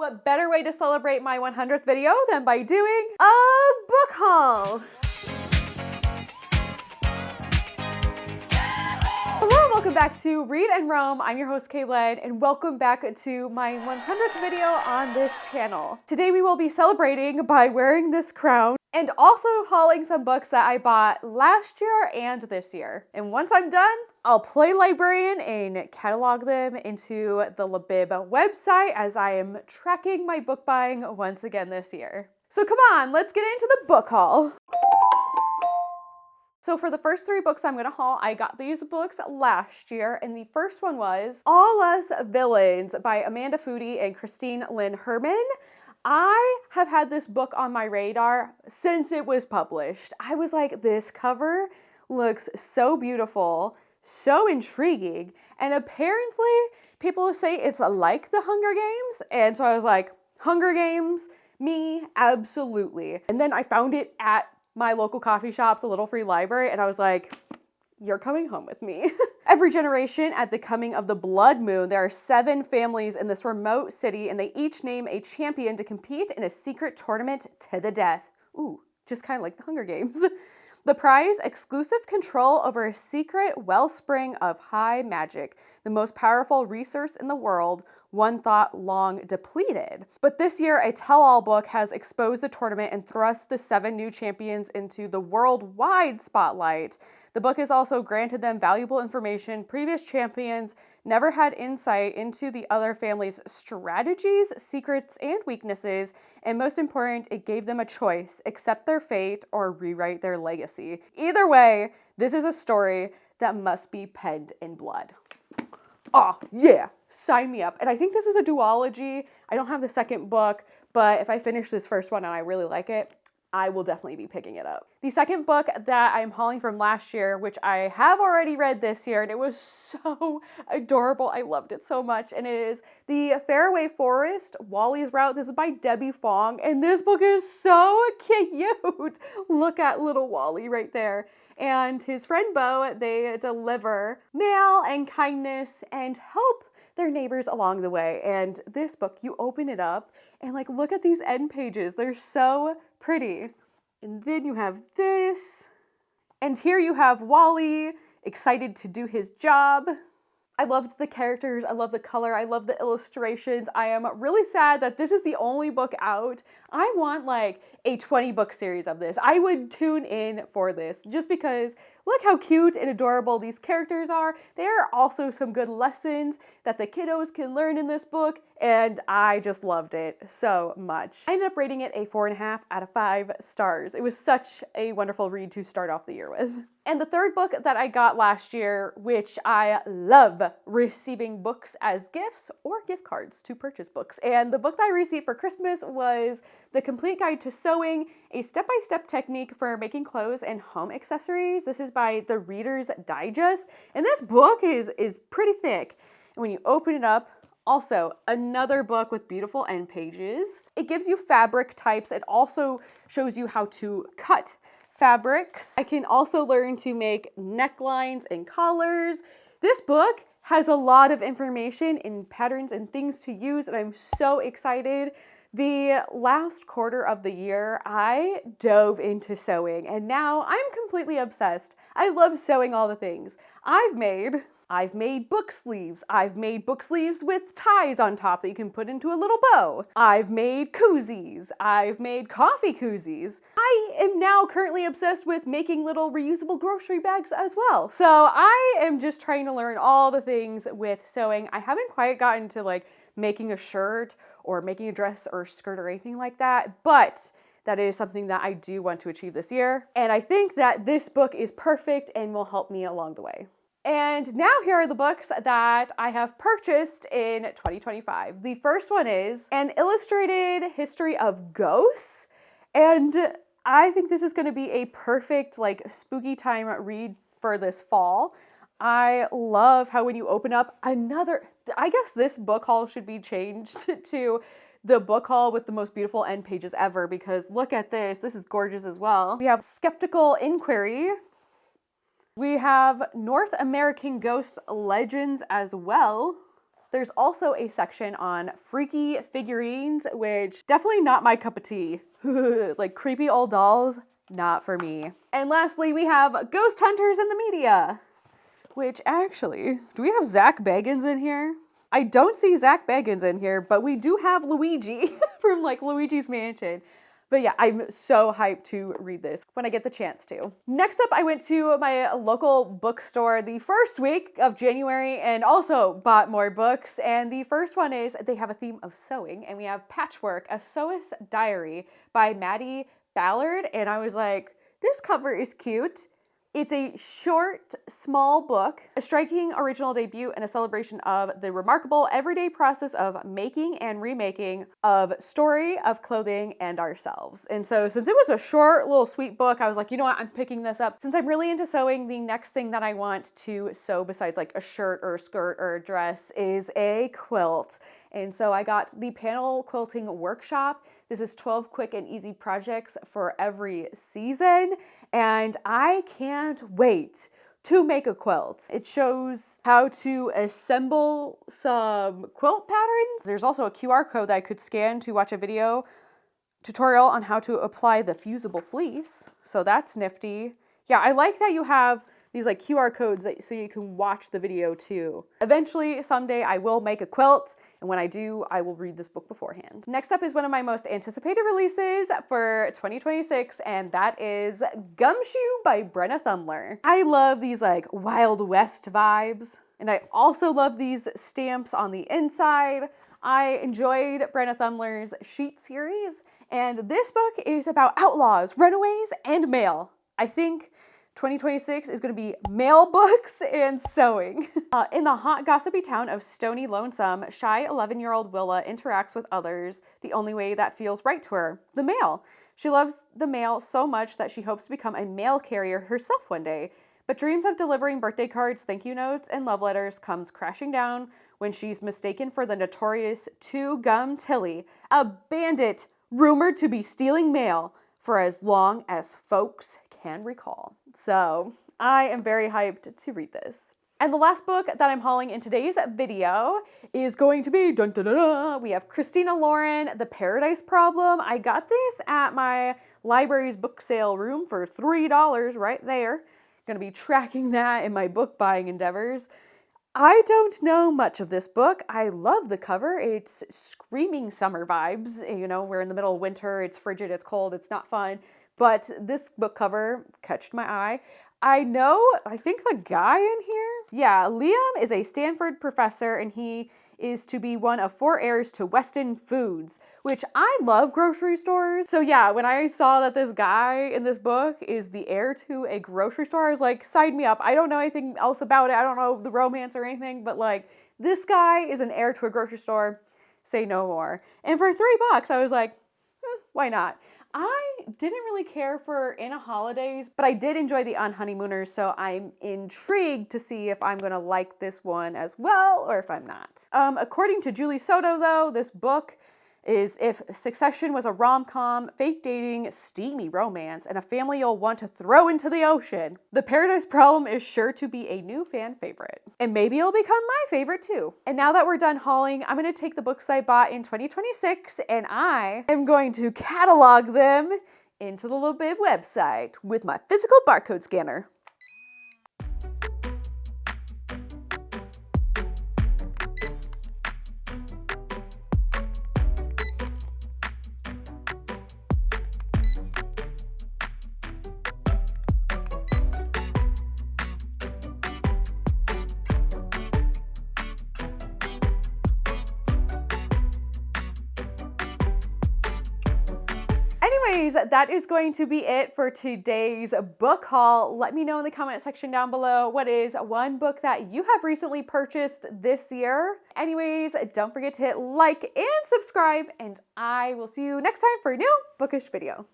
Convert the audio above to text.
What better way to celebrate my 100th video than by doing a book haul? Hello and welcome back to Read and Roam. I'm your host Caitlin and welcome back to my 100th video on this channel. Today we will be celebrating by wearing this crown and also hauling some books that I bought last year and this year. And once I'm done, I'll play librarian and catalog them into the Libib website as I am tracking my book buying once again this year. So come on, let's get into the book haul. So for the first three books I'm gonna haul, I got these books last year, and the first one was All Us Villains by Amanda Foody and Christine Lynn Herman. I have had this book on my radar since it was published. I was like, this cover looks so beautiful, so intriguing, and apparently people say it's like the Hunger Games, and so I was like, Hunger Games, me, absolutely. And then I found it at my local coffee shop's a little free library, and I was like, you're coming home with me. Every generation at the coming of the blood moon, there are 7 families in this remote city, and they each name a champion to compete in a secret tournament to the death. Ooh, just kind of like the Hunger Games. The prize, exclusive control over a secret wellspring of high magic, the most powerful resource in the world, one thought long depleted. But this year, a tell-all book has exposed the tournament and thrust the 7 new champions into the worldwide spotlight. The book has also granted them valuable information previous champions never had insight into the other family's strategies, secrets, and weaknesses, and most important, it gave them a choice: accept their fate or rewrite their legacy. Either way, this is a story that must be penned in blood. Oh, yeah, sign me up. And I think this is a duology. I don't have the second book, but if I finish this first one and I really like it, I will definitely be picking it up. The second book that I'm hauling from last year, which I have already read this year, and it was so adorable. I loved it so much. And it is The Faraway Forest, Wally's Route. This is by Debbie Fong, and this book is so cute. Look at little Wally right there. And his friend Bo, they deliver mail and kindness and help their neighbors along the way. And this book, you open it up and like, look at these end pages. They're so pretty. And then you have this. And here you have Wally, excited to do his job. I loved the characters, I love the color, I love the illustrations. I am really sad that this is the only book out. I want like a 20-book series of this. I would tune in for this just because look how cute and adorable these characters are. There are also some good lessons that the kiddos can learn in this book, and I just loved it so much. I ended up rating it a 4.5 out of 5 stars. It was such a wonderful read to start off the year with. And the third book that I got last year, which I love receiving books as gifts or gift cards to purchase books. And the book that I received for Christmas was The Complete Guide to Sewing, a step-by-step technique for making clothes and home accessories. This is by the Reader's Digest. And this book is pretty thick. And when you open it up, also another book with beautiful end pages. It gives you fabric types. It also shows you how to cut fabrics. I can also learn to make necklines and collars. This book has a lot of information and patterns and things to use, and I'm so excited. The last quarter of the year, I dove into sewing, and now I'm completely obsessed. I love sewing all the things. I've made book sleeves. I've made book sleeves with ties on top that you can put into a little bow. I've made koozies. I've made coffee koozies. I am now currently obsessed with making little reusable grocery bags as well. So I am just trying to learn all the things with sewing. I haven't quite gotten to like making a shirt or making a dress or skirt or anything like that, but that is something that I do want to achieve this year. And I think that this book is perfect and will help me along the way. And now here are the books that I have purchased in 2025. The first one is An Illustrated History of Ghosts. And I think this is going to be a perfect like spooky time read for this fall. I love how when you open up another, I guess this book haul should be changed to the book haul with the most beautiful end pages ever, because look at this. This is gorgeous as well. We have Skeptical Inquiry. We have North American Ghost Legends as well. There's also a section on freaky figurines, which definitely not my cup of tea. Like creepy old dolls, not for me. And lastly, we have Ghost Hunters in the Media, which actually, do we have Zach Bagans in here? I don't see Zach Bagans in here, but we do have Luigi from like Luigi's Mansion. But yeah, I'm so hyped to read this when I get the chance to. Next up, I went to my local bookstore the first week of January and also bought more books. And the first one is, they have a theme of sewing, and we have Patchwork, A Sewist's Diary by Maddie Ballard. And I was like, this cover is cute. It's a short, small book, a striking original debut and a celebration of the remarkable everyday process of making and remaking of story of clothing and ourselves. And so since it was a short little sweet book, I was like, you know what, I'm picking this up. Since I'm really into sewing, the next thing that I want to sew besides like a shirt or a skirt or a dress is a quilt. And so I got the Panel Quilting Workshop. This is 12 quick and easy projects for every season, and I can't wait to make a quilt. It shows how to assemble some quilt patterns. There's also a QR code that I could scan to watch a video tutorial on how to apply the fusible fleece, so that's nifty. Yeah, I like that you have these like QR codes so you can watch the video too. Eventually, someday, I will make a quilt, and when I do, I will read this book beforehand. Next up is one of my most anticipated releases for 2026, and that is Gumshoe by Brenna Thumler. I love these like Wild West vibes, and I also love these stamps on the inside. I enjoyed Brenna Thumler's Sheet series, and this book is about outlaws, runaways, and mail. I think 2026 is going to be mail books and sewing. In the hot, gossipy town of Stony Lonesome, shy 11-year-old Willa interacts with others the only way that feels right to her, the mail. She loves the mail so much that she hopes to become a mail carrier herself one day, but dreams of delivering birthday cards, thank you notes, and love letters comes crashing down when she's mistaken for the notorious Two Gum Tilly, a bandit rumored to be stealing mail for as long as folks can recall. So I am very hyped to read this. And the last book that I'm hauling in today's video is going to be, dun, dun, dun, dun, we have Christina Lauren, The Paradise Problem. I got this at my library's book sale room for $3 right there. Gonna be tracking that in my book buying endeavors. I don't know much of this book. I love the cover. It's screaming summer vibes. You know, we're in the middle of winter, it's frigid, it's cold, it's not fun. But this book cover catched my eye. I think the guy in here, yeah, Liam is a Stanford professor, and he is to be one of 4 heirs to Weston Foods, which I love grocery stores. So yeah, when I saw that this guy in this book is the heir to a grocery store, I was like, sign me up. I don't know anything else about it. I don't know the romance or anything, but like, this guy is an heir to a grocery store. Say no more. And for $3, I was like, why not? I didn't really care for In a Holidays, but I did enjoy the On Honeymooners, so I'm intrigued to see if I'm gonna like this one as well, or if I'm not. According to Julie Soto, though, this book is if Succession was a rom-com, fake dating, steamy romance, and a family you'll want to throw into the ocean, The Paradise Problem is sure to be a new fan favorite. And maybe it'll become my favorite too. And now that we're done hauling, I'm gonna take the books I bought in 2026 and I am going to catalog them into the Libib website with my physical barcode scanner. Anyways, that is going to be it for today's book haul. Let me know in the comment section down below what is one book that you have recently purchased this year. Anyways, don't forget to hit like and subscribe, and I will see you next time for a new bookish video.